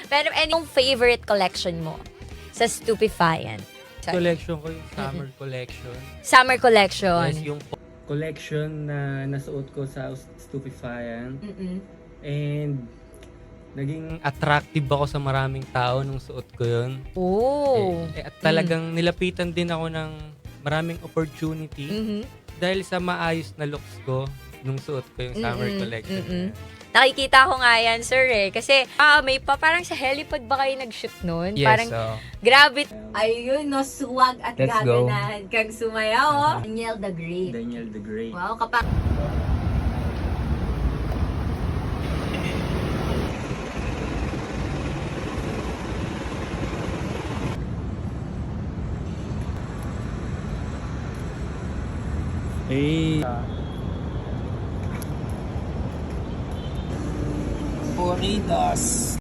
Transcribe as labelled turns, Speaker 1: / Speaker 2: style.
Speaker 1: Pero yung favorite collection mo sa Stupefyant?
Speaker 2: Collection ko yung summer collection.
Speaker 1: Summer collection.
Speaker 2: Yes, yung collection na nasuot ko sa Stupefyant.
Speaker 1: Mm-mm.
Speaker 2: And naging attractive ako sa maraming tao nung suot ko yun.
Speaker 1: Oh.
Speaker 2: At talagang nilapitan din ako ng maraming opportunity
Speaker 1: Mhm.
Speaker 2: dahil sa maayos na looks ko nung suot ko yung summer collection.
Speaker 1: Nakikita ko nga yan, sir, eh. Kasi, may parang sa helipad ba kayo nag-shoot nun?
Speaker 2: Yes,
Speaker 1: Parang, grabe. Ayun, no, suwag at
Speaker 2: Let's go.
Speaker 1: gaganahan kang sumayaw, oh. Daniel the Great.
Speaker 2: Daniel the Great.
Speaker 1: Wow, kapag...
Speaker 2: Hey.
Speaker 3: Corridos.